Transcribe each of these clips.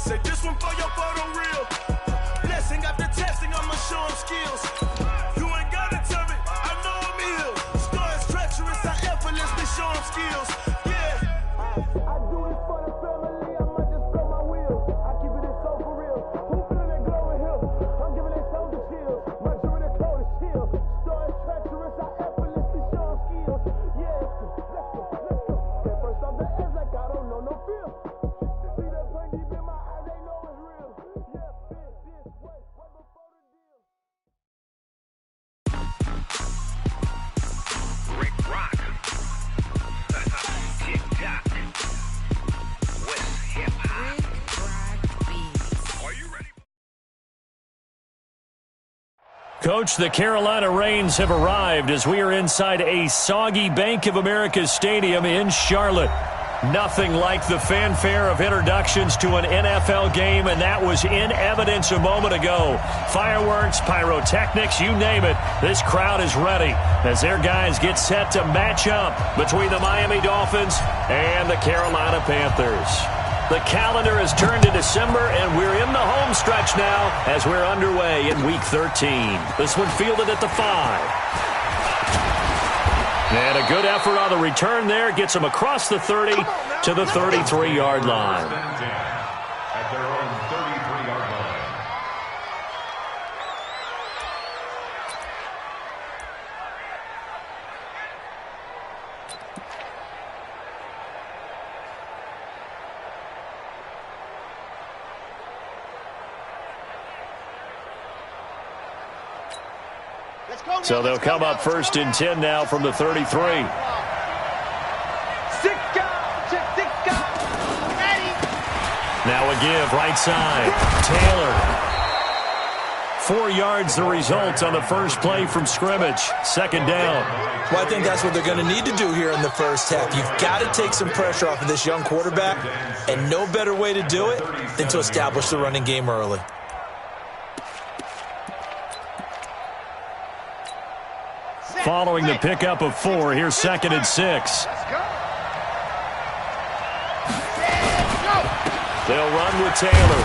Say this one for your photo reel. Blessing after testing, I'ma show them skills. You ain't gotta tell me, I know I'm ill. Score is treacherous, I effortlessly show them skills. I do this for the family, I might just throw my wheels. I keep it so for real. Who feeling that glowing hill? I'm giving it soldier chills. My dream the coldest chill. Star is treacherous, I effortlessly show them skills. Let's go. Get first off the edge like I don't know no feel. See that pain deep in my eyes, they know it's real. This way, way before the deal. Rick Rock. TikTok. West Hip Hop. Are you ready? Coach, the Carolina Rains have arrived as we are inside a soggy Bank of America Stadium in Charlotte. Nothing like the fanfare of introductions to an NFL game, and that was in evidence a moment ago. Fireworks, pyrotechnics, you name it. This crowd is ready as their guys get set to match up between the Miami Dolphins and the Carolina Panthers. The calendar has turned to December, and we're in the home stretch now as we're underway in Week 13. This one fielded at the 5. And a good effort on the return there. Gets them across the 30 to the 33-yard line. At their own 33-yard line. So they'll come up 1st and 10 now from the 33. Now a give, right side. Taylor. 4 yards the result on the first play from scrimmage. 2nd down. Well, I think that's what they're going to need to do here in the first half. You've got to take some pressure off of this young quarterback, and no better way to do it than to establish the running game early. Following the pickup of 4, here's 2nd and 6. They'll run with Taylor.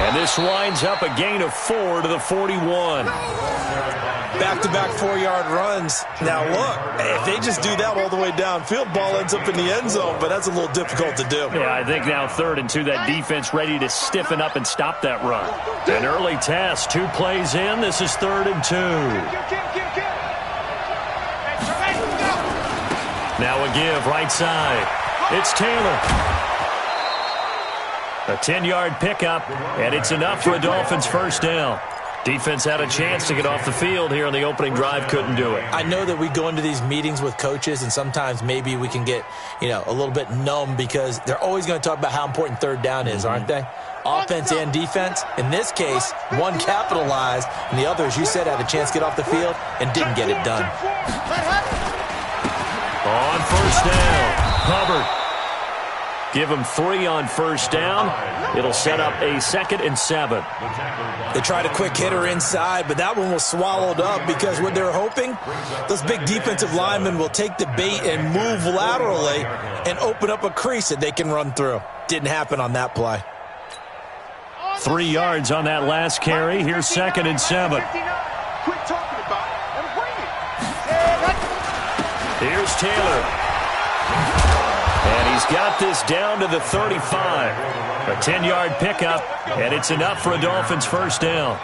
And this winds up a gain of 4 to the 41. Back-to-back 4-yard runs. Now, look, if they just do that all the way downfield, ball ends up in the end zone, but that's a little difficult to do. Yeah, I think now 3rd and 2, that defense ready to stiffen up and stop that run. An early test, 2 plays in. This is 3rd and 2. Now a give, right side. It's Taylor. A 10-yard pickup, and it's enough for a Dolphins first down. Defense had a chance to get off the field here on the opening drive, couldn't do it. I know that we go into these meetings with coaches, and sometimes maybe we can get, a little bit numb because they're always going to talk about how important 3rd down is, aren't they? Offense and defense. In this case, one capitalized, and the other, as you said, had a chance to get off the field and didn't get it done. On first down, Hubbard. Give him 3 on first down. It'll set up a 2nd and 7. They tried a quick hitter inside, but that one was swallowed up because what they're hoping, those big defensive linemen will take the bait and move laterally and open up a crease that they can run through. Didn't happen on that play. 3 yards on that last carry. Here's 2nd and 7. Here's Taylor. And he's got this down to the 35. A 10-yard pickup, and it's enough for a Dolphins first down.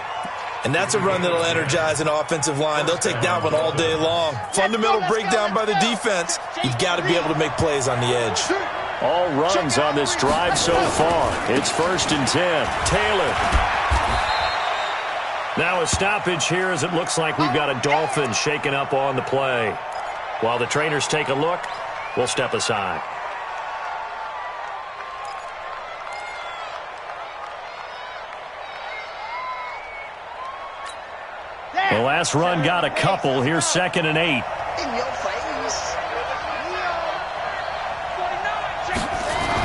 And that's a run that'll energize an offensive line. They'll take that one all day long. Fundamental breakdown by the defense. You've got to be able to make plays on the edge. All runs on this drive so far. It's 1st and 10. Taylor. Now a stoppage here as it looks like we've got a Dolphin shaken up on the play. While the trainers take a look, we'll step aside. The last run got a couple. Here's 2nd and 8. In your face.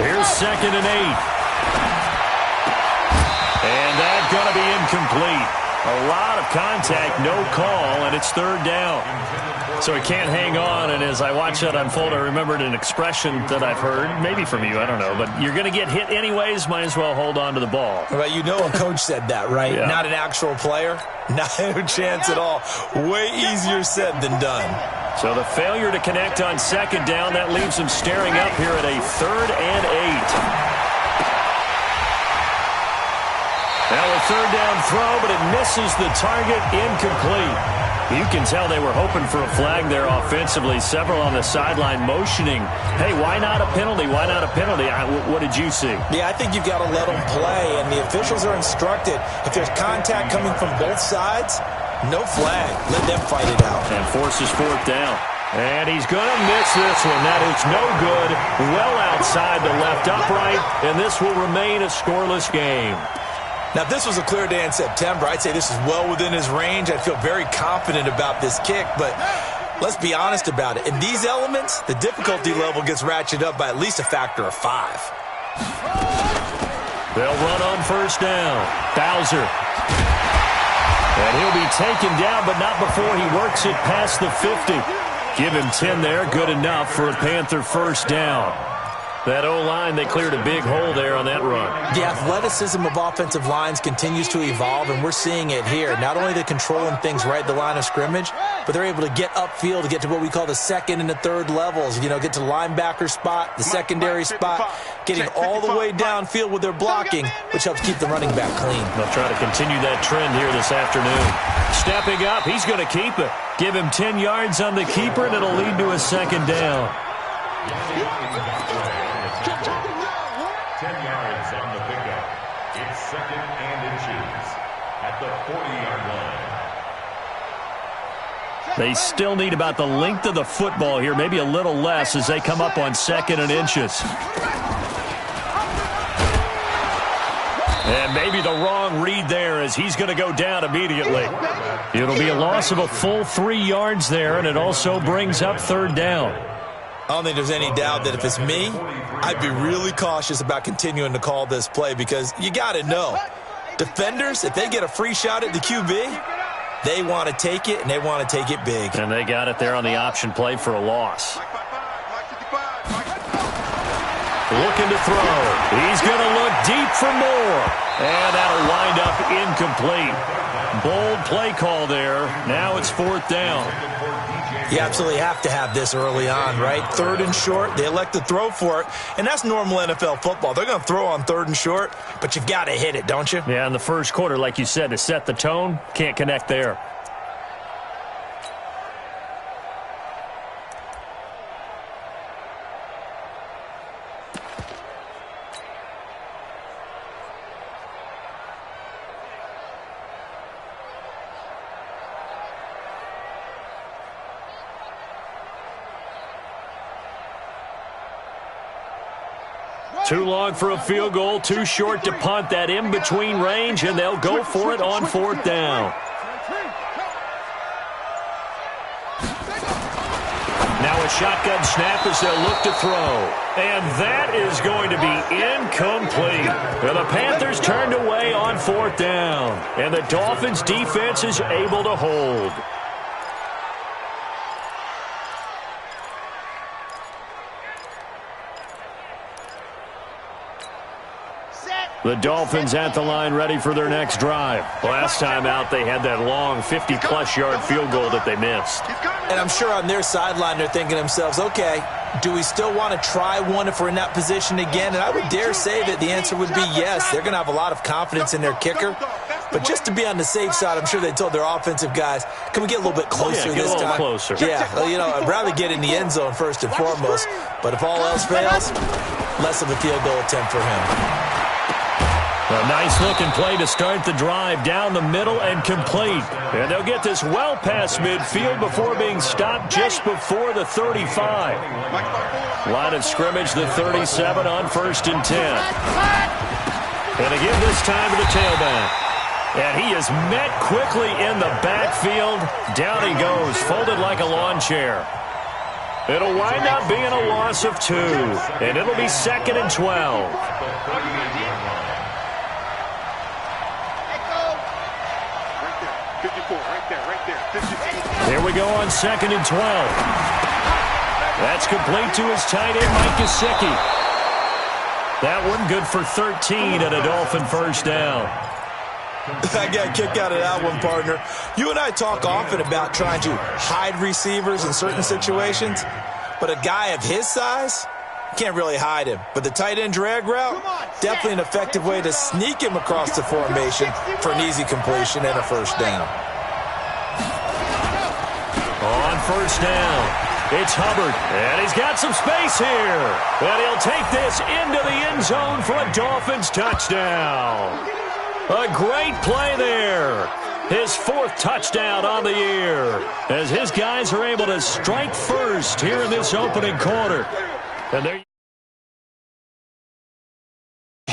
Here's 2nd and 8. And that's going to be incomplete. A lot of contact, no call, and it's 3rd down. So he can't hang on, and as I watch that unfold, I remembered an expression that I've heard, maybe from you, I don't know, but you're going to get hit anyways, might as well hold on to the ball. Well, you know a coach said that, right? Yeah. Not an actual player. No chance at all. Way easier said than done. So the failure to connect on second down, that leaves him staring up here at a 3rd and 8. Now a 3rd down throw, but it misses the target, incomplete. You can tell they were hoping for a flag there offensively. Several on the sideline motioning, hey, why not a penalty? Why not a penalty? What did you see? Yeah, I think you've got to let them play, and the officials are instructed. If there's contact coming from both sides, no flag. Let them fight it out. And forces 4th down. And he's going to miss this one. That is no good. Well outside the left upright, and this will remain a scoreless game. Now, if this was a clear day in September, I'd say this is well within his range. I'd feel very confident about this kick, but let's be honest about it. In these elements, the difficulty level gets ratcheted up by at least a factor of 5. They'll run on 1st down. Bowser. And he'll be taken down, but not before he works it past the 50. Give him 10 there. Good enough for a Panther 1st down. That O-line, they cleared a big hole there on that run. The athleticism of offensive lines continues to evolve, and we're seeing it here. Not only are they controlling things right at the line of scrimmage, but they're able to get upfield to get to what we call the 2nd and the 3rd levels. You know, get to the linebacker spot, the secondary spot, getting all the way downfield with their blocking, which helps keep the running back clean. They'll try to continue that trend here this afternoon. Stepping up, he's going to keep it. Give him 10 yards on the keeper, and it'll lead to a 2nd down. 10 yards on the pickup. It's 2nd and inches at the 40-yard line. They still need about the length of the football here, maybe a little less as they come up on 2nd and inches. And maybe the wrong read there as he's going to go down immediately. It'll be a loss of a full 3 yards there, and it also brings up 3rd down. I don't think there's any doubt that if it's me, I'd be really cautious about continuing to call this play because you got to know, defenders, if they get a free shot at the QB, they want to take it, and they want to take it big. And they got it there on the option play for a loss. Looking to throw. He's going to look deep for more. And that'll wind up incomplete. Bold play call there. Now it's 4th down. You absolutely have to have this early on, right? 3rd and short, they elect to throw for it, and that's normal NFL football. They're going to throw on 3rd and short, but you've got to hit it, don't you? Yeah, in the first quarter, like you said, to set the tone, can't connect there. Too long for a field goal, too short to punt. That in-between range, and they'll go for it on 4th down. Now a shotgun snap as they'll look to throw. And that is going to be incomplete. And the Panthers turned away on 4th down. And the Dolphins' defense is able to hold. The Dolphins at the line ready for their next drive. Last time out, they had that long 50-plus yard field goal that they missed. And I'm sure on their sideline they're thinking to themselves, okay, do we still want to try one if we're in that position again? And I would dare say that the answer would be yes. They're going to have a lot of confidence in their kicker. But just to be on the safe side, I'm sure they told their offensive guys, can we get a little bit closer this time? Get a little closer. Yeah, you know, I'd rather get in the end zone first and foremost. But if all else fails, less of a field goal attempt for him. A nice-looking play to start the drive down the middle and complete. And they'll get this well past midfield before being stopped just before the 35. Line of scrimmage, the 37 on 1st and 10. And again this time to the tailback. And he is met quickly in the backfield. Down he goes, folded like a lawn chair. It'll wind up being a loss of 2. And it'll be 2nd and 12. 54, right there, 54. Here we go on 2nd and 12. That's complete to his tight end, Mike Gesicki. That one good for 13 and a Dolphin first down. I got a kick out of that one, partner. You and I talk often about trying to hide receivers in certain situations, but a guy of his size, can't really hide him. But the tight end drag route, definitely an effective way to sneak him across the formation for an easy completion and a first down. On first down, it's Hubbard, and he's got some space here. And he'll take this into the end zone for a Dolphins touchdown. A great play there. His 4th touchdown on the year as his guys are able to strike first here in this opening quarter. And there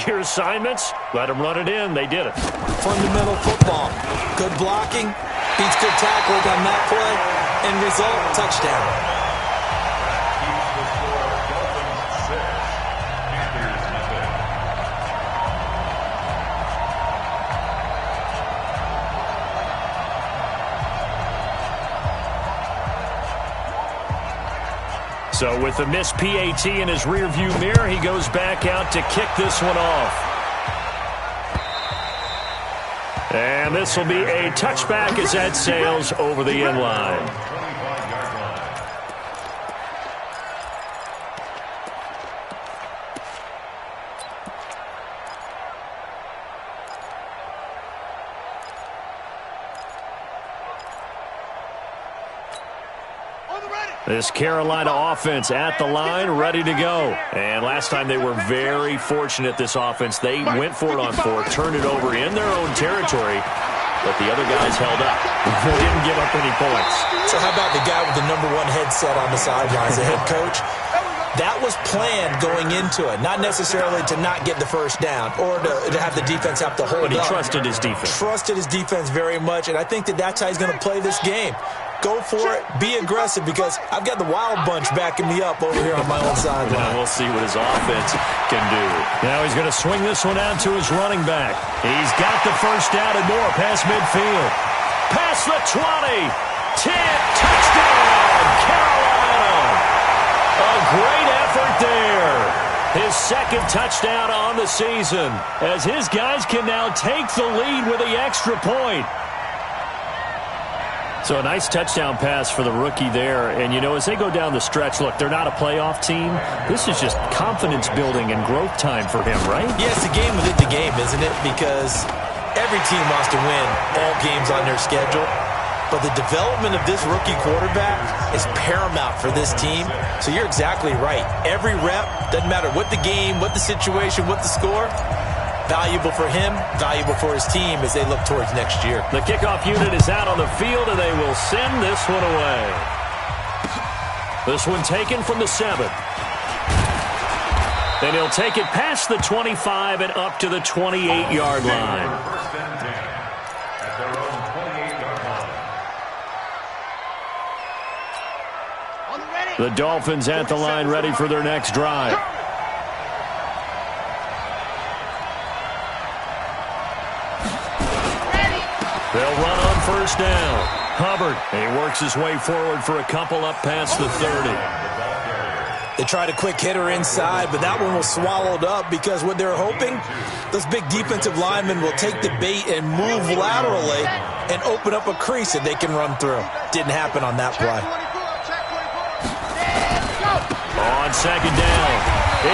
your assignments. Let them run it in. They did it. Fundamental football. Good blocking. Beats good tackling on that play. End result, touchdown. So with the missed PAT in his rearview mirror, he goes back out to kick this one off. And this will be a touchback as that sails over the end line. This Carolina offense at the line, ready to go. And last time they were very fortunate, this offense. They went for it on 4, turned it over in their own territory, but the other guys held up. They didn't give up any points. So how about the guy with the #1 headset on the sidelines, the head coach? That was planned going into it, not necessarily to not get the first down or to have the defense have to hold up. But he trusted his defense. Trusted his defense very much, and I think that's how he's going to play this game. Go for it. Be aggressive because I've got the wild bunch backing me up over here on my own sideline. Now we'll see what his offense can do. Now he's going to swing this one out to his running back. He's got the first down and more past midfield. Past the 20. 10. Touchdown, Carolina. A great effort there. His 2nd touchdown on the season as his guys can now take the lead with the extra point. So a nice touchdown pass for the rookie there. And, you know, as they go down the stretch, look, they're not a playoff team. This is just confidence building and growth time for him, right? Yeah, it's the game within the game, isn't it? Because every team wants to win all games on their schedule. But the development of this rookie quarterback is paramount for this team. So you're exactly right. Every rep, doesn't matter what the game, what the situation, what the score, valuable for him, valuable for his team as they look towards next year. The kickoff unit is out on the field, and they will send this one away. This one taken from the 7. And he'll take it past the 25 and up to the 28-yard line. First and 10 at their own 28-yard line. The Dolphins at the line, ready for their next drive. They'll run on first down. Hubbard, he works his way forward for a couple up past the 30. They tried a quick hitter inside, but that one was swallowed up because what they're hoping, those big defensive linemen will take the bait and move laterally and open up a crease that they can run through. Didn't happen on that play. On second down,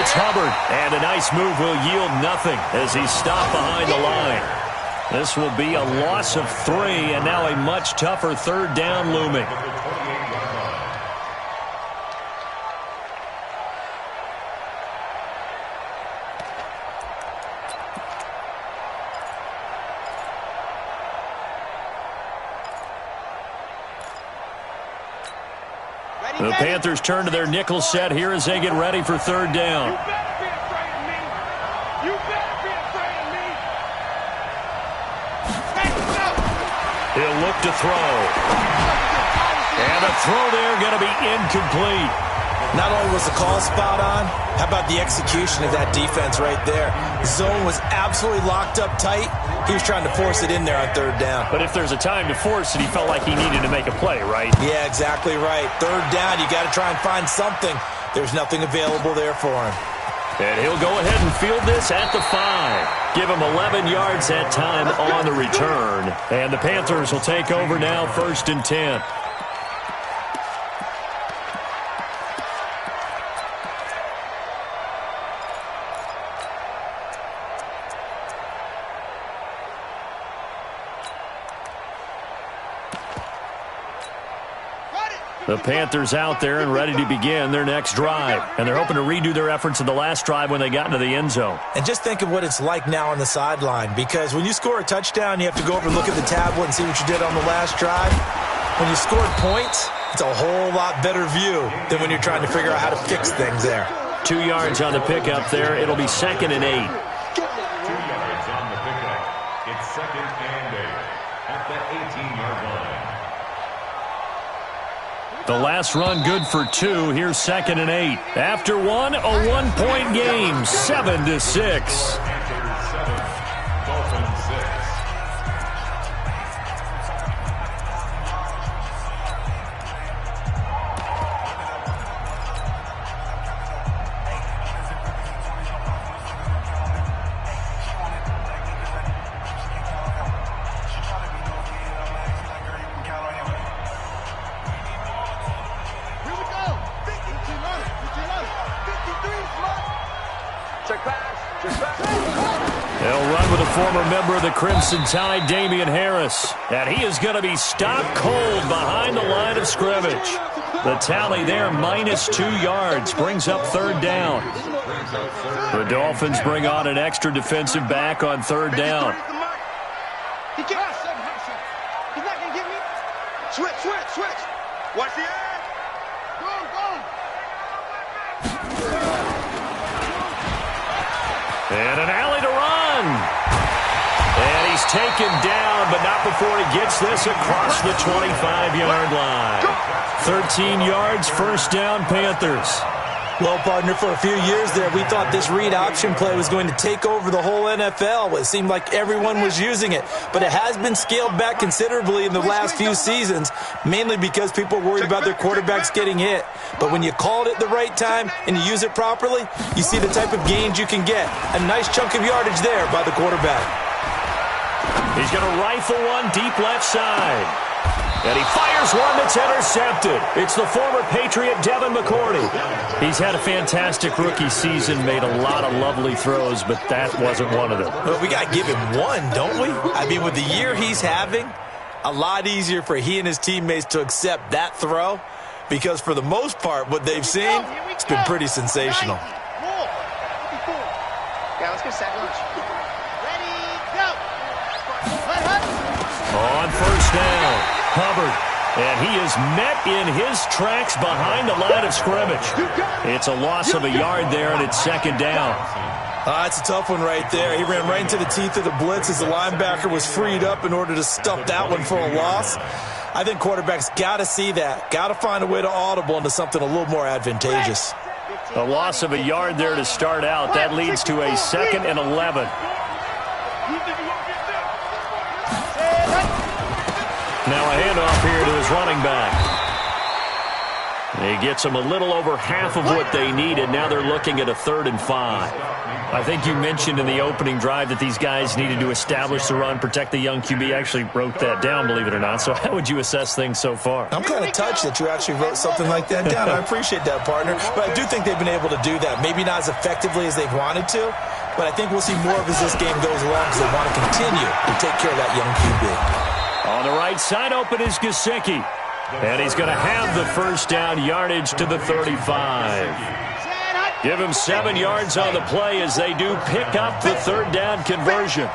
it's Hubbard, and a nice move will yield nothing as he's stopped behind the line. This will be a loss of 3, and now a much tougher 3rd down looming. The Panthers turn to their nickel set here as they get ready for 3rd down. You better be afraid of me. You better be afraid of me. He'll look to throw. And the throw there going to be incomplete. Not only was the call spot on, how about the execution of that defense right there? The zone was absolutely locked up tight. He was trying to force it in there on third down. But if there's a time to force it, he felt like he needed to make a play, right? Yeah, exactly right. Third down, you got to try and find something. There's nothing available there for him. And he'll go ahead and field this at the 5. Give him 11 yards that time on the return. And the Panthers will take over now, 1st and 10. The Panthers out there and ready to begin their next drive. And they're hoping to redo their efforts in the last drive when they got into the end zone. And just think of what it's like now on the sideline, because when you score a touchdown, you have to go over and look at the tablet and see what you did on the last drive. When you scored points, it's a whole lot better view than when you're trying to figure out how to fix things there. 2 yards on the pickup there. It'll be 2nd and 8. 2 yards on the pickup. It's 2nd and 8 at the 18-yard line. The last run good for 2. Here's 2nd and 8. After one, a 1-point game, 7-6. Panthers 7, Dolphins 6. They'll run with a former member of the Crimson Tide, Damian Harris. And he is going to be stopped cold behind the line of scrimmage. The tally there, -2 yards, brings up 3rd down. The Dolphins bring on an extra defensive back on 3rd down. He's not going to get me. Switch. Watch the edge. Go. And an alley to run. And he's taken down, but not before he gets this across the 25-yard line. 13 yards, 1st down, Panthers. Well, partner, for a few years there, we thought this read option play was going to take over the whole NFL. It seemed like everyone was using it, but it has been scaled back considerably in the last few seasons, mainly because people are worried about their quarterbacks getting hit. But when you call it at the right time and you use it properly, you see the type of gains you can get. A nice chunk of yardage there by the quarterback. He's going to rifle one deep left side. And he fires one that's intercepted. It's the former Patriot, Devin McCourty. He's had a fantastic rookie season, made a lot of lovely throws, but that wasn't one of them. Well, we got to give him one, don't we? I mean, with the year he's having, a lot easier for he and his teammates to accept that throw, because for the most part, what they've seen, it's been pretty sensational. Yeah, let's go second. Ready, go. On 1st down, Hubbard. And he is met in his tracks behind the line of scrimmage. It's a loss of a yard there, and it's 2nd down. It's a tough one right there. He ran right into the teeth of the blitz as the linebacker was freed up in order to stuff that one for a loss. I think quarterbacks got to see that. Got to find a way to audible into something a little more advantageous. A loss of a yard there to start out. That leads to a 2nd and 11. Now a handoff here to his running back. He gets them a little over half of what they needed. Now they're looking at a 3rd and 5. I think you mentioned in the opening drive that these guys needed to establish the run, protect the young QB. I actually wrote that down, believe it or not. So how would you assess things so far? I'm kind of touched that you actually wrote something like that down. I appreciate that, partner. But I do think they've been able to do that. Maybe not as effectively as they've wanted to, but I think we'll see more of as this game goes along because they want to continue to take care of that young QB. On the right side, open is Gesicki. And he's going to have the 1st down, yardage to the 35. Give him 7 yards on the play as they do pick up the 3rd down conversion.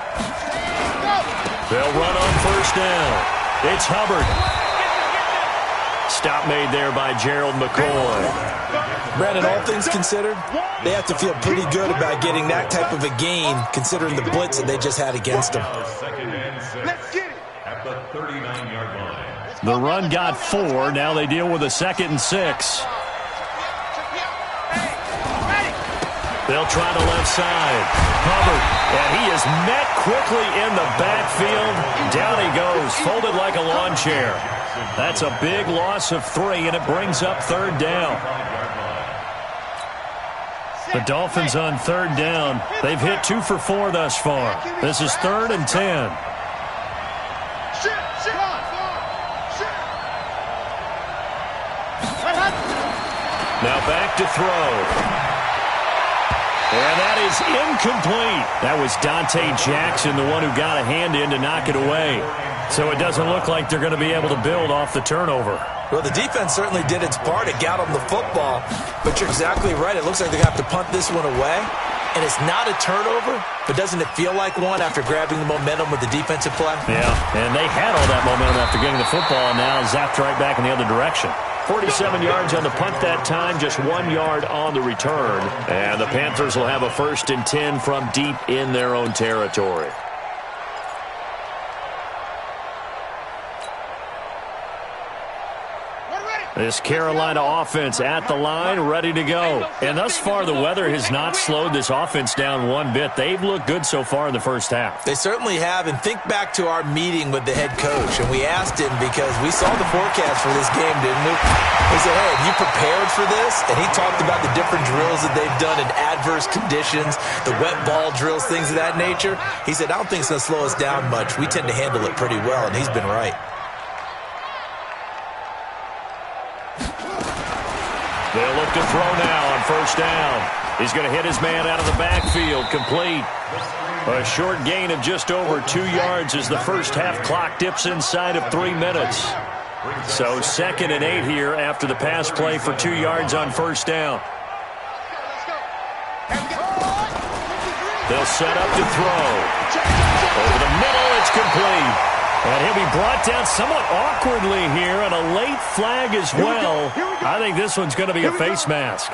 They'll run on 1st down. It's Hubbard. Stop made there by Gerald McCoy. Brandon, all things considered, they have to feel pretty good about getting that type of a gain considering the blitz that they just had against them. 2nd and 6 at the 39-yard line. The run got 4. Now they deal with a 2nd and 6. They'll try the left side. Hubbard, and he is met quickly in the backfield. Down he goes, folded like a lawn chair. That's a big loss of 3, and it brings up 3rd down. The Dolphins on 3rd down. They've hit 2 for 4 thus far. This is 3rd and 10. Now back to throw. And that is incomplete. That was Dante Jackson, the one who got a hand in to knock it away. So it doesn't look like they're going to be able to build off the turnover. Well, the defense certainly did its part. It got them the football. But you're exactly right. It looks like they're going to have to punt this one away. And it's not a turnover, but doesn't it feel like one after grabbing the momentum with the defensive play? Yeah, and they had all that momentum after getting the football, and now zapped right back in the other direction. 47 yards on the punt that time, just 1 yard on the return. And the Panthers will have a 1st and 10 from deep in their own territory. This Carolina offense at the line, ready to go. And thus far, the weather has not slowed this offense down one bit. They've looked good so far in the first half. They certainly have. And think back to our meeting with the head coach. And we asked him because we saw the forecast for this game, didn't we? We said, hey, have you prepared for this? And he talked about the different drills that they've done in adverse conditions, the wet ball drills, things of that nature. He said, I don't think it's going to slow us down much. We tend to handle it pretty well, and he's been right. They'll look to throw now on 1st down. He's going to hit his man out of the backfield, complete. A short gain of just over 2 yards as the first half clock dips inside of 3 minutes. So 2nd and 8 here after the pass play for 2 yards on 1st down. They'll set up to throw. Over the middle, it's complete. And he'll be brought down somewhat awkwardly here, and a late flag as well. I think this one's going to be a face mask.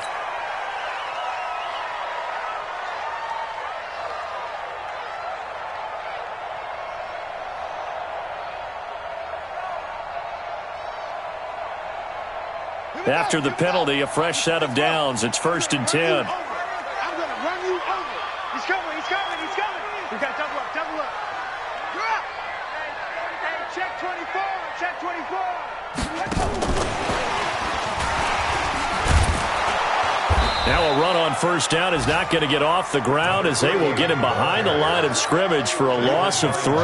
After the penalty, a fresh set of downs. It's 1st and 10. I'm going to run you over. He's coming, he's coming, he's coming. We got double up, double up. You're up. Hey, check 24, check 24. Now a run on 1st down is not going to get off the ground as they will get him behind the line of scrimmage for a loss of 3.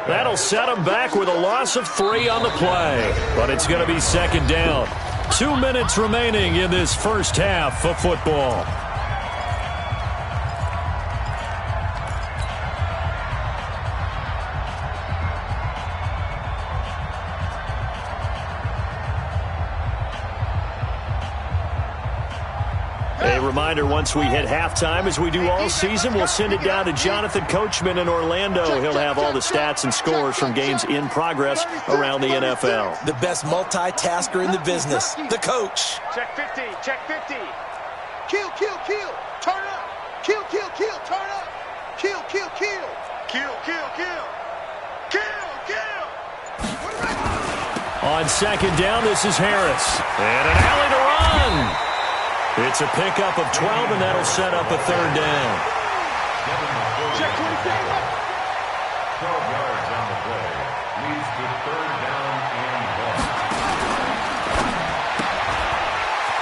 That'll set him back with a loss of 3 on the play. But it's going to be 2nd down. 2 minutes remaining in this first half of football. A reminder, once we hit halftime, as we do all season, we'll send it down to Jonathan Coachman in Orlando. He'll have all the stats and scores from games in progress around the NFL. The best multitasker in the business, the coach. Check 50, check 50. Kill, kill, kill. Turn up. Kill, kill, kill. Turn up. Kill, kill, kill. Kill, kill, kill. Kill, kill. On 2nd down, this is Harris. And an alley to run. It's a pickup of 12, and that'll set up a 3rd down. Check 24. 12 yards on the play. Leads to 3rd down and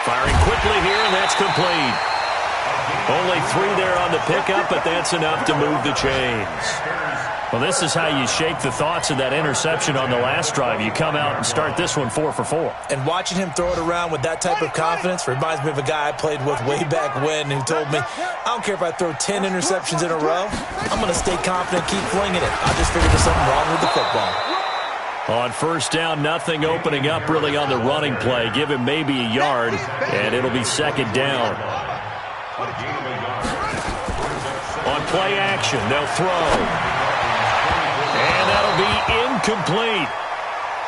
1. Firing quickly here, and that's complete. Only 3 there on the pickup, but that's enough to move the chains. Well, this is how you shake the thoughts of that interception on the last drive. You come out and start this one 4 for 4. And watching him throw it around with that type of confidence reminds me of a guy I played with way back when who told me, I don't care if I throw 10 interceptions in a row, I'm going to stay confident, keep flinging it. I just figured there's something wrong with the football. On 1st down, nothing opening up really on the running play. Give him maybe a yard, and it'll be 2nd down. On play action, they'll throw. And that'll be incomplete.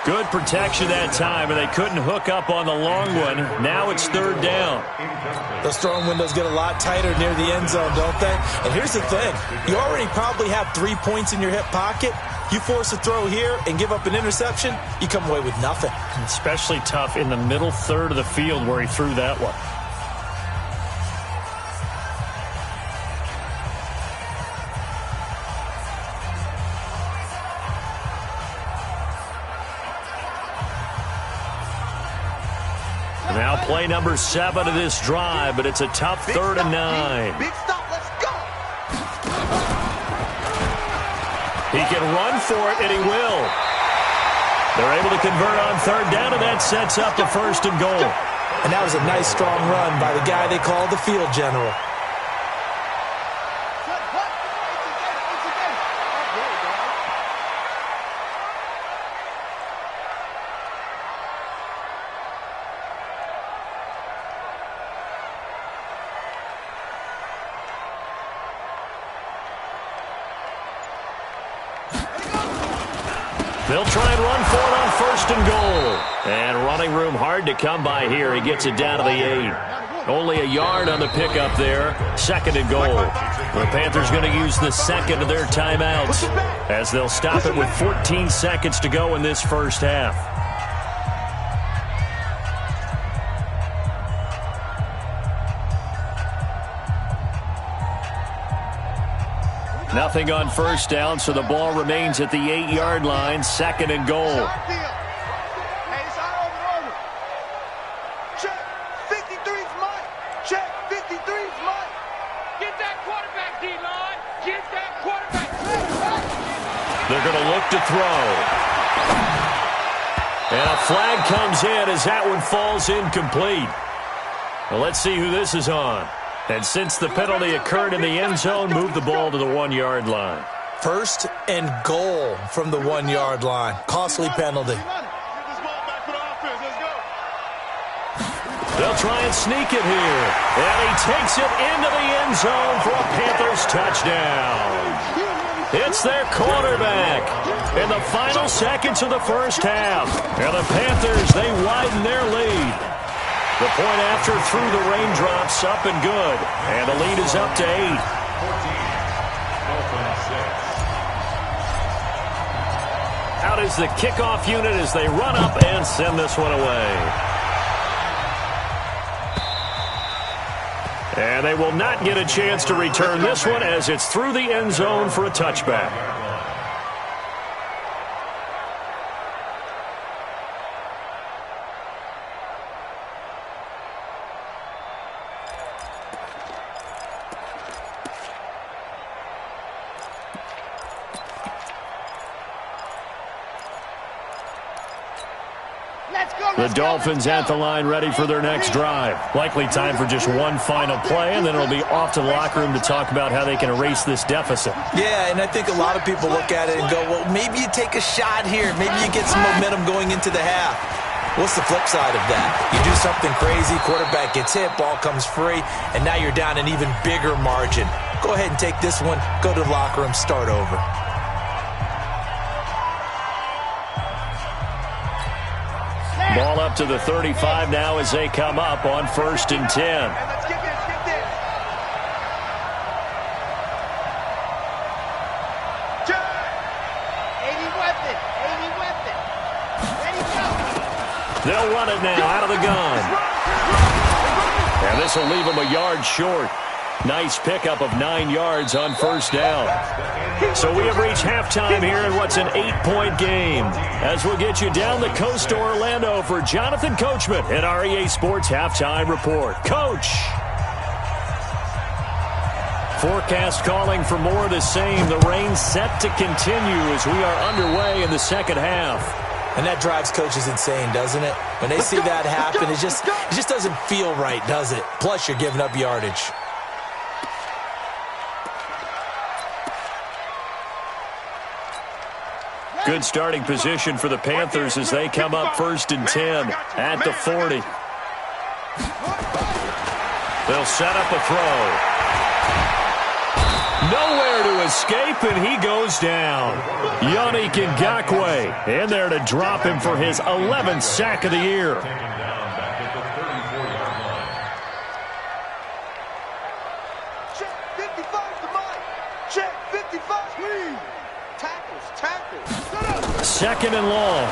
Good protection that time, and they couldn't hook up on the long one. Now it's 3rd down. Those throwing windows get a lot tighter near the end zone, don't they? And here's the thing. You already probably have 3 points in your hip pocket. You force a throw here and give up an interception, you come away with nothing. Especially tough in the middle third of the field where he threw that one. Now play number 7 of this drive, but it's a tough 3rd and 9. Big stop, let's go. He can run for it, and he will. They're able to convert on 3rd down, and that sets up a 1st and goal. And that was a nice, strong run by the guy they call the field general. They'll try and run for it on 1st and goal. And running room hard to come by here. He gets it down to the 8. Only a yard on the pickup there. 2nd and goal. The Panthers going to use the 2nd of their timeouts as they'll stop it with 14 seconds to go in this first half. Nothing on 1st down, so the ball remains at the 8-yard line. 2nd and goal. Hey, it's over. Check. 53's mine. Check. 53's mine. Get that quarterback, D-line. Get that quarterback. They're going to look to throw. And a flag comes in as that one falls incomplete. Well, let's see who this is on. And since the penalty occurred in the end zone, move the ball to the 1-yard line. 1st and goal from the 1-yard line. Costly penalty. They'll try and sneak it here. And he takes it into the end zone for a Panthers touchdown. It's their quarterback in the final seconds of the first half. And the Panthers, they widen their lead. The point after through the raindrops, up and good. And the lead is up to 8. Out is the kickoff unit as they run up and send this one away. And they will not get a chance to return this one as it's through the end zone for a touchback. The Dolphins at the line ready for their next drive. Likely time for just one final play, and then it'll be off to the locker room to talk about how they can erase this deficit. Yeah, and I think a lot of people look at it and go, well, maybe you take a shot here. Maybe you get some momentum going into the half. What's the flip side of that? You do something crazy, quarterback gets hit, ball comes free, and now you're down an even bigger margin. Go ahead and take this one, go to the locker room, start over. Ball up to the 35 now as they come up on 1st and 10. Let's get this, Check. 80 weapon. Ready, go. They'll run it now out of the gun. And this will leave them a yard short. Nice pickup of 9 yards on 1st down. So we have reached halftime here in what's an 8-point game. As we'll get you down the coast to Orlando for Jonathan Coachman at our EA Sports Halftime Report. Coach! Forecast calling for more of the same. The rain set to continue as we are underway in the second half. And that drives coaches insane, doesn't it? When they see that happen, it just doesn't feel right, does it? Plus, you're giving up yardage. Good starting position for the Panthers as they come up 1st and 10 at the 40. They'll set up a throw. Nowhere to escape, and he goes down. Yannick Ngakoue in there to drop him for his 11th sack of the year. Check 55 to mine. Check 55, please. Tackles. 2nd and long.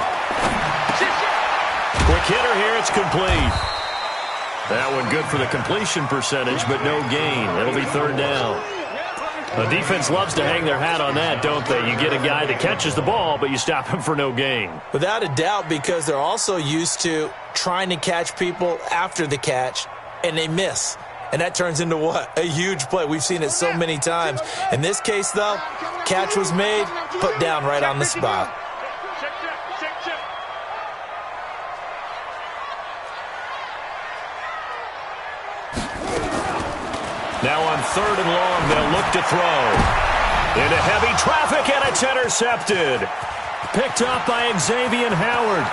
Quick hitter here, it's complete. That one good for the completion percentage, but no gain. It'll be 3rd down. The defense loves to hang their hat on that, don't they? You get a guy that catches the ball, but you stop him for no gain. Without a doubt, because they're also used to trying to catch people after the catch, and they miss. And that turns into what? A huge play. We've seen it so many times. In this case, though, catch was made, put down right on the spot. Now on 3rd and long, they'll look to throw. Into heavy traffic, and it's intercepted. Picked up by Xavier Howard.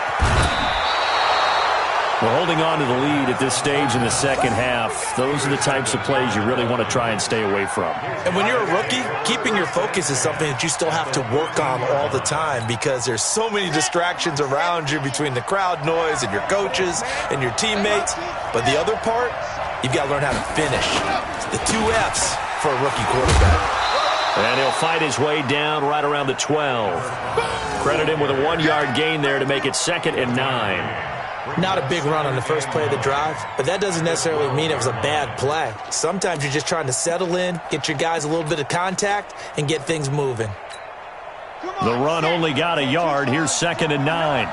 We're holding on to the lead at this stage in the second half. Those are the types of plays you really want to try and stay away from. And when you're a rookie, keeping your focus is something that you still have to work on all the time because there's so many distractions around you between the crowd noise and your coaches and your teammates. But the other part, you've got to learn how to finish. It's the 2 F's for a rookie quarterback. And he'll fight his way down right around the 12. Credit him with a 1-yard gain there to make it 2nd and 9. Not a big run on the first play of the drive, but that doesn't necessarily mean it was a bad play. Sometimes you're just trying to settle in, get your guys a little bit of contact, and get things moving. The run only got a yard. Here's 2nd and 9.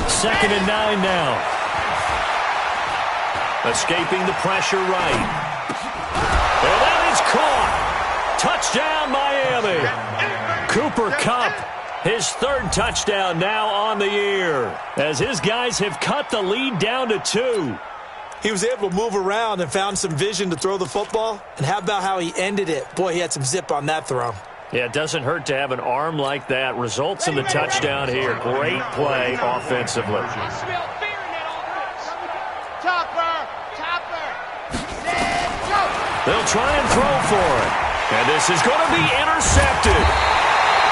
Second and 9 now. Escaping the pressure right. And that is caught. Touchdown, Miami. Cooper Kupp, his 3rd touchdown now on the year, as his guys have cut the lead down to 2. He was able to move around and found some vision to throw the football. And how about how he ended it? Boy, he had some zip on that throw. Yeah, it doesn't hurt to have an arm like that. Results in the touchdown here. Great play offensively. They'll try and throw for it. And this is going to be intercepted.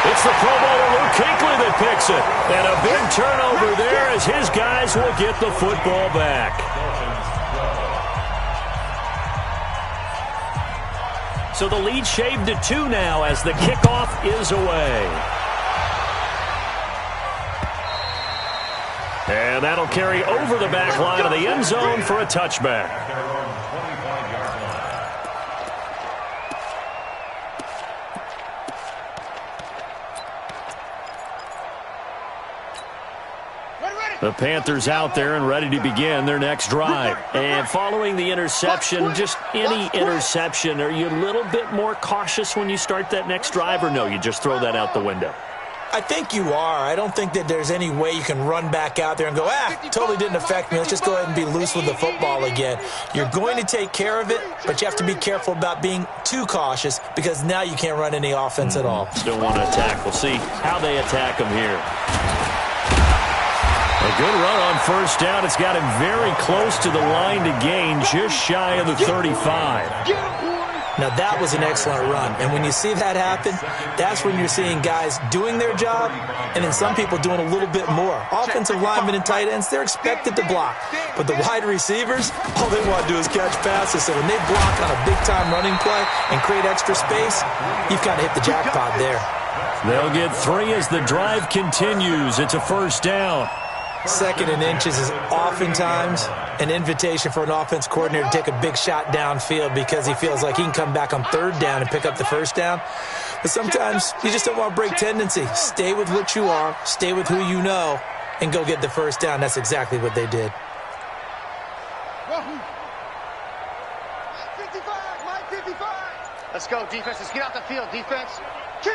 It's the Pro Bowler Luke Kuechly that picks it. And a big turnover there as his guys will get the football back. So the lead shaved to 2 now as the kickoff is away. And that'll carry over the back line of the end zone for a touchback. The Panthers out there and ready to begin their next drive. And following the interception, just any interception, are you a little bit more cautious when you start that next drive, or no, you just throw that out the window? I think you are. I don't think that there's any way you can run back out there and go, totally didn't affect me. Let's just go ahead and be loose with the football again. You're going to take care of it, but you have to be careful about being too cautious because now you can't run any offense at all. Still want to attack. We'll see how they attack them here. A good run on 1st down. It's got him very close to the line to gain, just shy of the 35. Now, that was an excellent run. And when you see that happen, that's when you're seeing guys doing their job and then some people doing a little bit more. Offensive linemen and tight ends, they're expected to block. But the wide receivers, all they want to do is catch passes. So when they block on a big-time running play and create extra space, you've kind of hit the jackpot there. They'll get 3 as the drive continues. It's a 1st down. 2nd and inches is oftentimes an invitation for an offense coordinator to take a big shot downfield because he feels like he can come back on 3rd down and pick up the 1st down. But sometimes you just don't want to break tendency. Stay with what you are, stay with who you know, and go get the 1st down. That's exactly what they did. Let's go, defense. Let's get out the field, defense. Kill.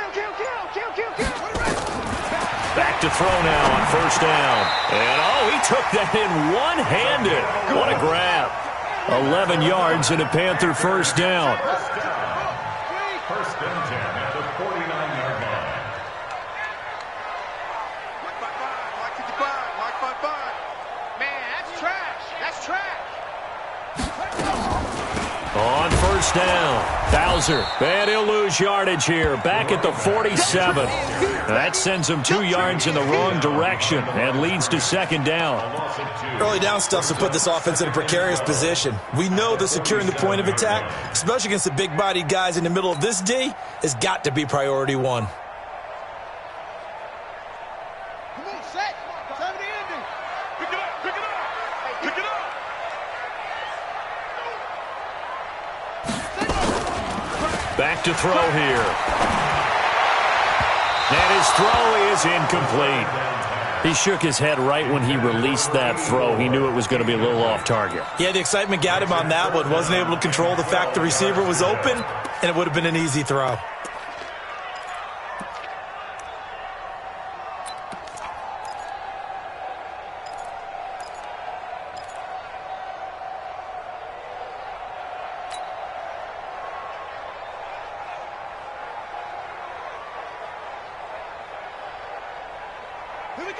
Back to throw now on 1st down. And, he took that in one-handed. What a grab. 11 yards and a Panther 1st down. 1st and 10 at the 49-yard line. Mike 55. Man, that's trash. That's trash. On 1st down, Bowser. And he'll lose yardage here. Back at the 47. That sends him 2 yards in the wrong direction and leads to 2nd down. Early down stuff to put this offense in a precarious position. We know that securing the point of attack, especially against the big-bodied guys in the middle of this D, has got to be priority 1. Come on, set. Time to end it. Pick it up. Back to throw here. And his throw is incomplete. He shook his head right when he released that throw. He knew it was going to be a little off target. Yeah, the excitement got him on that one. Wasn't able to control the fact the receiver was open, and it would have been an easy throw.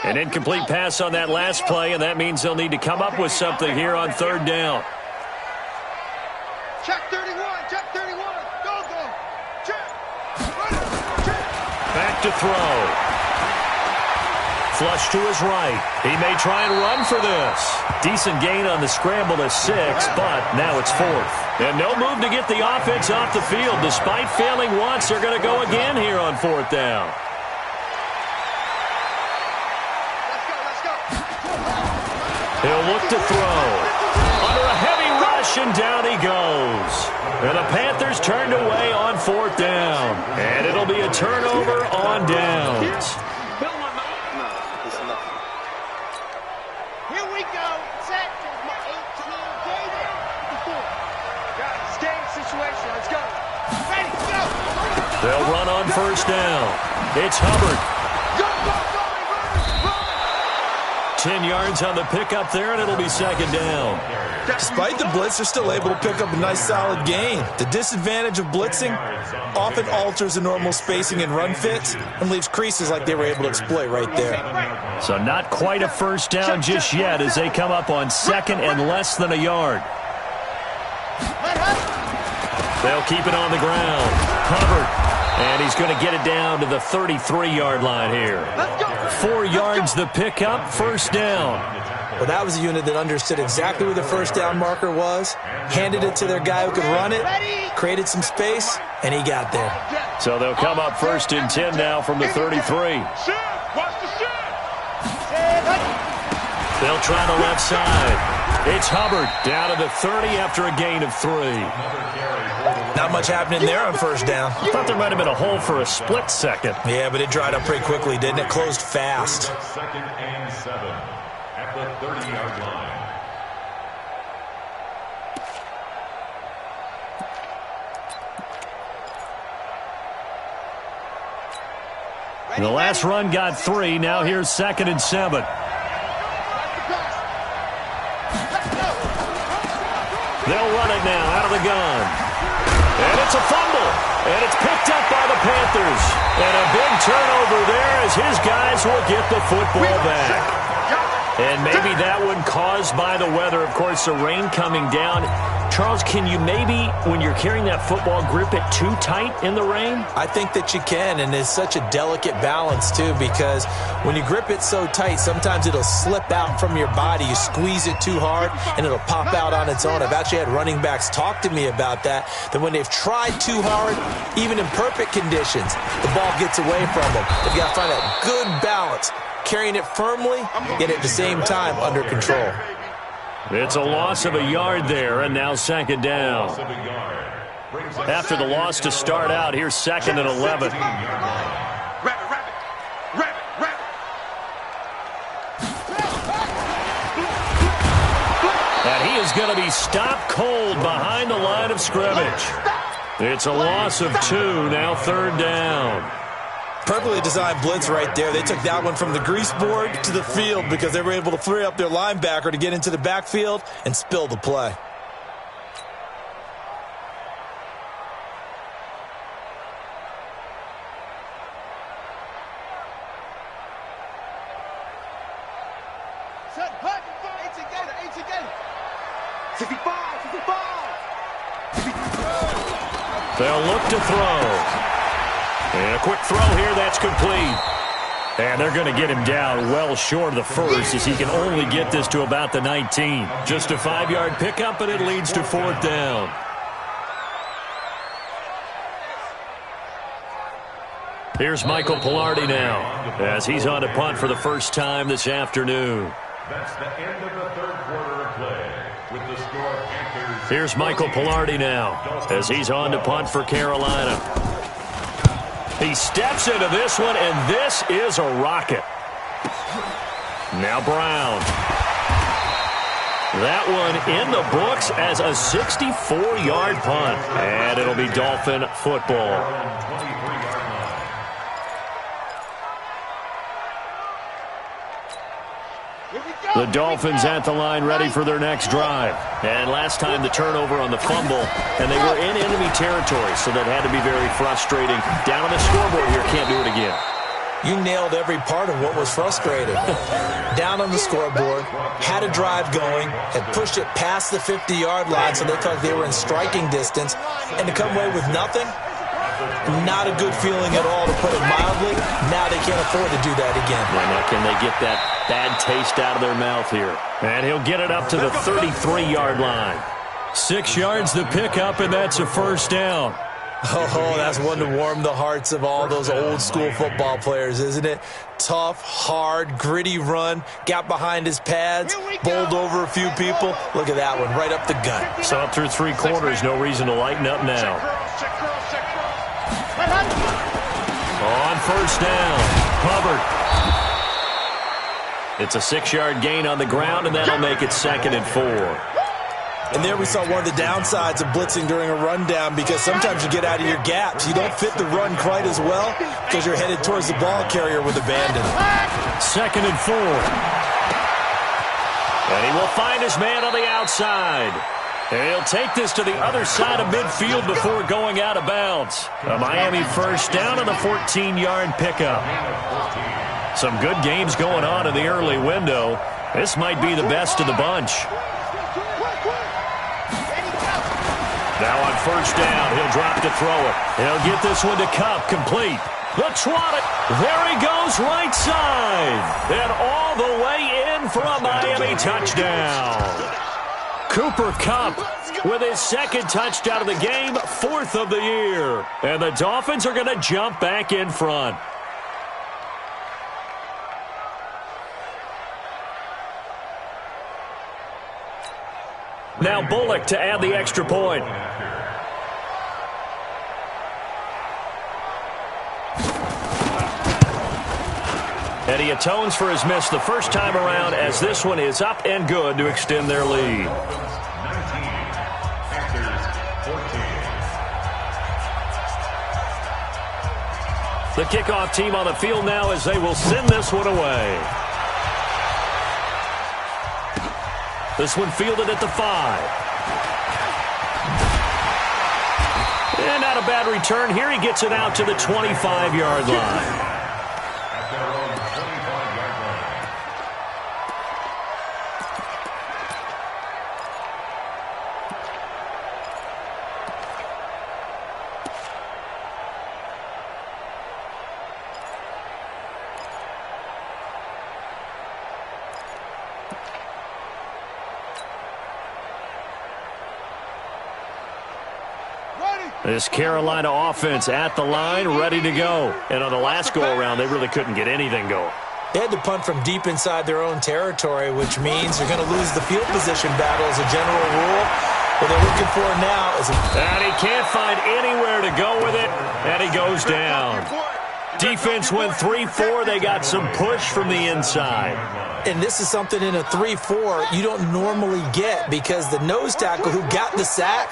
An incomplete pass on that last play, and that means they'll need to come up with something here on third down. Check 31, check 31. Go, go. Check. Back to throw. Flush to his right. He may try and run for this. Decent gain on the scramble to 6, but now it's 4th. And no move to get the offense off the field. Despite failing once, they're going to go again here on 4th down. He'll look to throw. Under a heavy rush, and down he goes. And the Panthers turned away on 4th down. And it'll be a turnover on downs. Here we go. Set. My 18 David. Got this game situation. Let's go. Ready, go. They'll run on 1st down. It's Hubbard. 10 yards on the pickup there, and it'll be 2nd down. Despite the blitz, they're still able to pick up a nice solid gain. The disadvantage of blitzing often alters the normal spacing and run fits and leaves creases like they were able to exploit right there. So not quite a 1st down just yet as they come up on 2nd and less than a yard. They'll keep it on the ground. Hubbard. And he's going to get it down to the 33-yard line here. 4 yards the pickup, 1st down. Well, that was a unit that understood exactly where the 1st down marker was, handed it to their guy who could run it, created some space, and he got there. So they'll come up 1st and 10 now from the 33. They'll try the left side. It's Hubbard down to the 30 after a gain of 3. Not much happening there on 1st down. I thought there might have been a hole for a split second. Yeah, but it dried up pretty quickly, didn't it? Closed fast. 2nd and 7 at the 30-yard line. The last run got 3. Now here's 2nd and 7. They'll run it now out of the gun. And it's a fumble. And it's picked up by the Panthers. And a big turnover there as his guys will get the football back. And maybe that one caused by the weather. Of course, the rain coming down. Charles, can you maybe, when you're carrying that football, grip it too tight in the rain? I think that you can, and it's such a delicate balance, too, because when you grip it so tight, sometimes it'll slip out from your body. You squeeze it too hard, and it'll pop out on its own. I've actually had running backs talk to me about that when they've tried too hard, even in perfect conditions, the ball gets away from them. They've got to find that good balance, carrying it firmly, yet at the same time under control. It's a loss of a yard there, and now 2nd down. After the loss to start out, here's 2nd and 11. And he is going to be stopped cold behind the line of scrimmage. It's a loss of 2, now 3rd down. Perfectly designed blitz right there. They took that one from the grease board to the field because they were able to free up their linebacker to get into the backfield and spill the play. Set, hut, 18 Gator. 65, 65. They'll look to throw. And a quick throw here, that's complete. And they're going to get him down well short of the 1st as he can only get this to about the 19. Just a 5-yard pickup, and it leads to 4th down. Here's Michael Pilardi now as he's on to punt for the first time this afternoon. That's the end of the 3rd quarter of play with the score Here's Michael Pilardi now as he's on to punt for Carolina. He steps into this one, and this is a rocket. Now Brown. That one in the books as a 64-yard punt. And it'll be Dolphin football. The Dolphins at the line ready for their next drive. And last time the turnover on the fumble, and they were in enemy territory, so that had to be very frustrating. Down on the scoreboard here, can't do it again. You nailed every part of what was frustrating. Down on the scoreboard, had a drive going, had pushed it past the 50-yard line so they felt they were in striking distance, and to come away with nothing, not a good feeling at all, to put it mildly. Now they can't afford to do that again. And now can they get that bad taste out of their mouth here? And he'll get it up to the 33-yard line. 6 yards the pickup, and that's a first down. Oh, that's one to warm the hearts of all those old-school football players, isn't it? Tough, hard, gritty run, got behind his pads, bowled over a few people. Look at that one, right up the gut. So up through 3 quarters, no reason to lighten up now. On first down, Hubbard. It's a 6-yard gain on the ground, and that'll make it 2nd and 4. And there we saw one of the downsides of blitzing during a rundown, because sometimes you get out of your gaps. You don't fit the run quite as well because you're headed towards the ball carrier with abandon. 2nd and 4. And he will find his man on the outside. And he'll take this to the other side of midfield before going out of bounds. A Miami first down on the 14-yard pickup. Some good games going on in the early window. This might be the best of the bunch. Now on first down, he'll drop to throw it. He'll get this one to Kupp, complete. The trot it. There he goes, right side. And all the way in for a Miami touchdown. Cooper Kupp with his 2nd touchdown of the game, 4th of the year. And the Dolphins are going to jump back in front. Now Bullock to add the extra point. And he atones for his miss the first time around, as this one is up and good to extend their lead. 19, Panthers 14. The kickoff team on the field now as they will send this one away. This one fielded at the 5. And not a bad return here. He gets it out to the 25-yard line. At their own 25-yard line. This Carolina offense at the line, ready to go. And on the last go-around, they really couldn't get anything going. They had to punt from deep inside their own territory, which means they're going to lose the field position battle as a general rule. What they're looking for now is and he can't find anywhere to go with it, and he goes down. Defense went 3-4. They got some push from the inside. And this is something in a 3-4 you don't normally get, because the nose tackle who got the sack,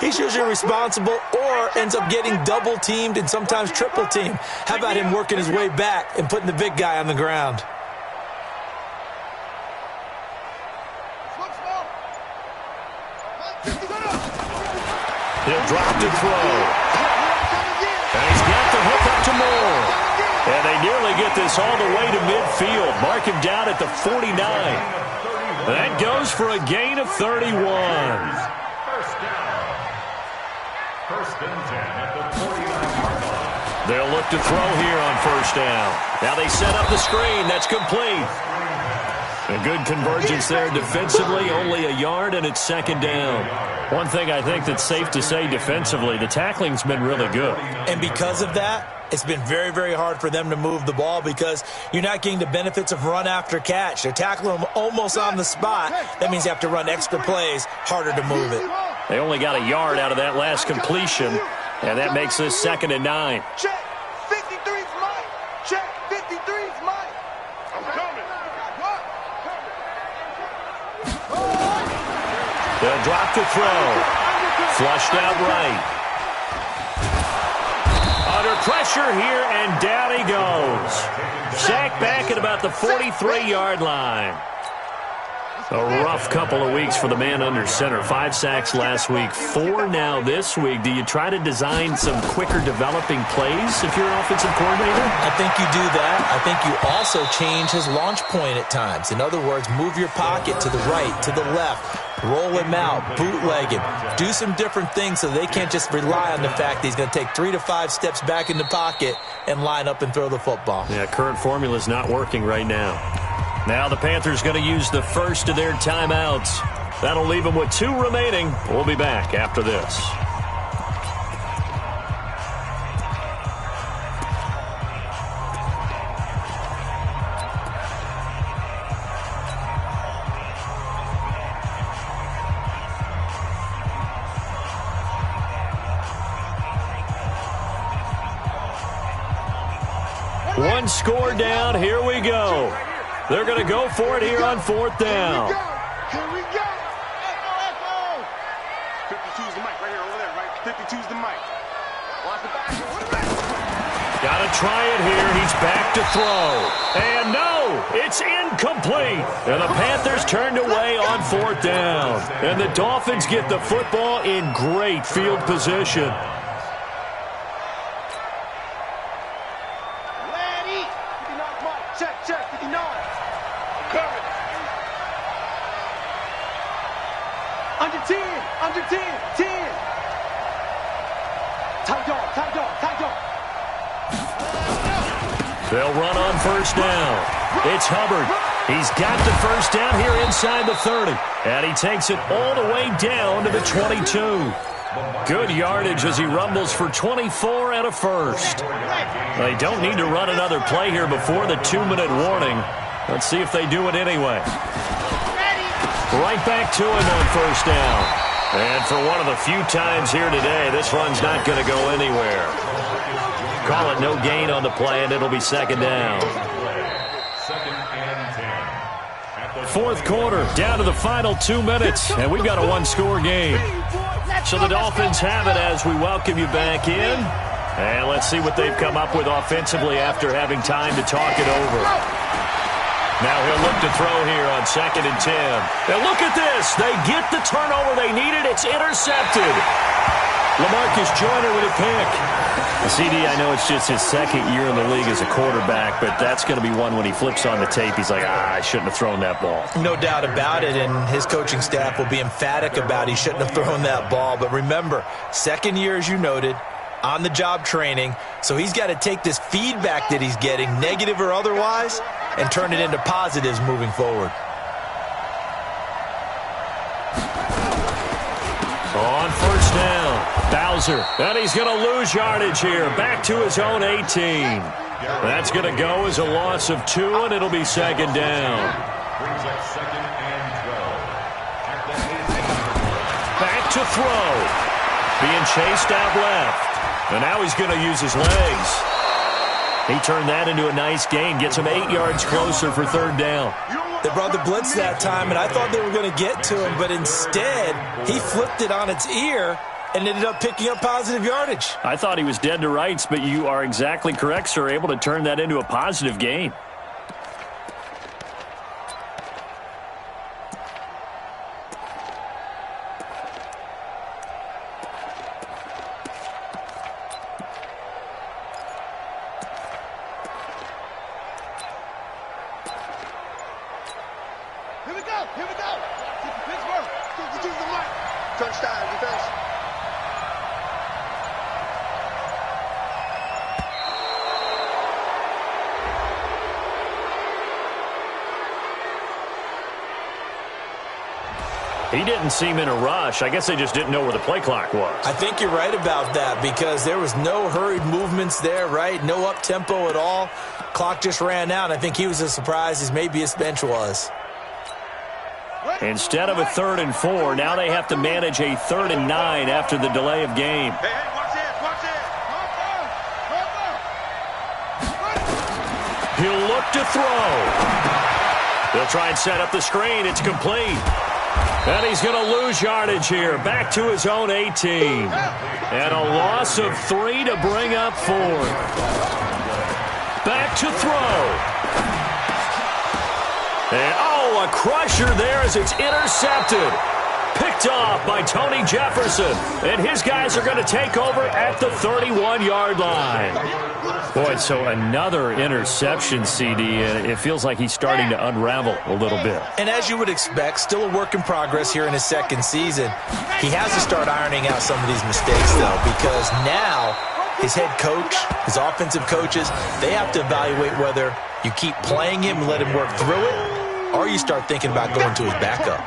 he's usually responsible or ends up getting double-teamed and sometimes triple-teamed. How about him working his way back and putting the big guy on the ground? He'll drop to throw. And he's got the hook up to Moore. And they nearly get this all the way to midfield. Mark him down at the 49. That goes for a gain of 31. First down. First and 10 at the 49-yard line. They'll look to throw here on first down. Now they set up the screen. That's complete. A good convergence there defensively, only a yard, and it's second down. One thing I think that's safe to say defensively, the tackling's been really good. And because of that, it's been very, very hard for them to move the ball because you're not getting the benefits of run after catch. They're tackling them almost on the spot. That means you have to run extra plays, harder to move it. They only got a yard out of that last completion, and that makes this 2nd and 9. Check. 53's mine. Check. 53's mine. I'm coming. They'll drop to throw. Flushed out right. Under pressure here, and down he goes. Sacked back at about the 43-yard line. A rough couple of weeks for the man under center. 5 sacks last week, 4 now this week. Do you try to design some quicker developing plays if you're an offensive coordinator? I think you do that. I think you also change his launch point at times. In other words, move your pocket to the right, to the left. Roll him out, bootleg him. Do some different things so they can't just rely on the fact that he's going to take 3 to 5 steps back in the pocket and line up and throw the football. Yeah, current formula is not working right now. Now the Panthers going to use the first of their timeouts. That'll leave them with 2 remaining. We'll be back after this. One score down. Here we go. They're going to go for it here on 4th down. Here we go. Echo. 52's the mic right here over there, right? 52's the mic. Watch the back. Got to try it here. He's back to throw. And no, it's incomplete. And the Panthers turned away on 4th down. And the Dolphins get the football in great field position. Check, 59. Covered. Under 10, 10. Tight dog. They'll run on 1st down. It's Hubbard. He's got the 1st down here inside the 30. And he takes it all the way down to the 22. Good yardage as he rumbles for 24 and a first. They don't need to run another play here before the 2-minute warning. Let's see if they do it anyway. Right back to him on 1st down. And for one of the few times here today, this run's not going to go anywhere. Call it no gain on the play, and it'll be 2nd down. 4th quarter, down to the final 2 minutes, and we've got a 1-score game. So the Dolphins have it as we welcome you back in. And let's see what they've come up with offensively after having time to talk it over. Now he'll look to throw here on 2nd and 10. Now look at this. They get the turnover they needed. It's intercepted. LaMarcus Joyner with a pick. CD, I know it's just his 2nd year in the league as a quarterback, but that's going to be one when he flips on the tape. He's like, I shouldn't have thrown that ball. No doubt about it, and his coaching staff will be emphatic about he shouldn't have thrown that ball. But remember, 2nd year, as you noted, on-the-job training, so he's got to take this feedback that he's getting, negative or otherwise, and turn it into positives moving forward. On 1st down, Bowser, and he's going to lose yardage here, back to his own 18. That's going to go as a loss of 2, and it'll be 2nd down. Back to throw, being chased out left, and now he's going to use his legs. He turned that into a nice gain, gets him 8 yards closer for 3rd down. They brought the blitz that time, and I thought they were going to get to him, but instead, he flipped it on its ear and ended up picking up positive yardage. I thought he was dead to rights, but you are exactly correct, sir, able to turn that into a positive gain. Here we go. Pittsburgh. Use the mic. Touchdown, defense. He didn't seem in a rush. I guess they just didn't know where the play clock was. I think you're right about that because there was no hurried movements there, right? No up-tempo at all. Clock just ran out. I think he was as surprised as maybe his bench was. Instead of a 3rd and 4, now they have to manage a 3rd and 9 after the delay of game. Hey, watch this, watch this. He'll look to throw. They'll try and set up the screen. It's complete. And he's going to lose yardage here. Back to his own 18. And a loss of 3 to bring up 4. Back to throw. And, a crusher there as it's intercepted. Picked off by Tony Jefferson. And his guys are going to take over at the 31-yard line. Boy, so another interception, CD. It feels like he's starting to unravel a little bit. And as you would expect, still a work in progress here in his second season. He has to start ironing out some of these mistakes, though, because now his head coach, his offensive coaches, they have to evaluate whether you keep playing him and let him work through it, or you start thinking about going to his backup.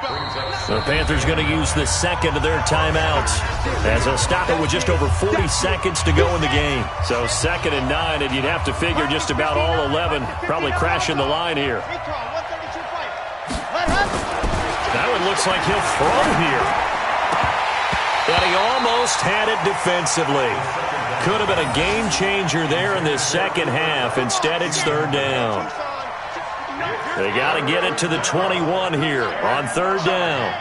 The Panthers going to use the second of their timeouts as they'll stop it with just over 40 seconds to go in the game. So 2nd and 9, and you'd have to figure just about all 11 probably crashing the line here. That one looks like he'll throw here. And he almost had it defensively. Could have been a game changer there in this second half. Instead, it's 3rd down. They got to get it to the 21 here on 3rd down.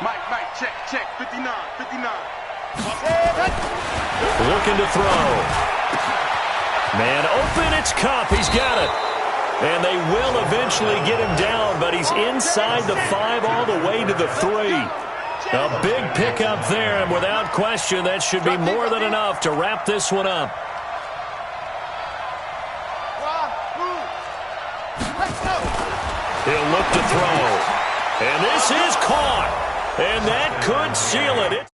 Mike, check, 59. Looking to throw. Man open, it's Cup. He's got it. And they will eventually get him down, but he's inside the 5 all the way to the 3. A big pickup there, and without question, that should be more than enough to wrap this one up. He'll look to throw. And this is caught. And that could seal it.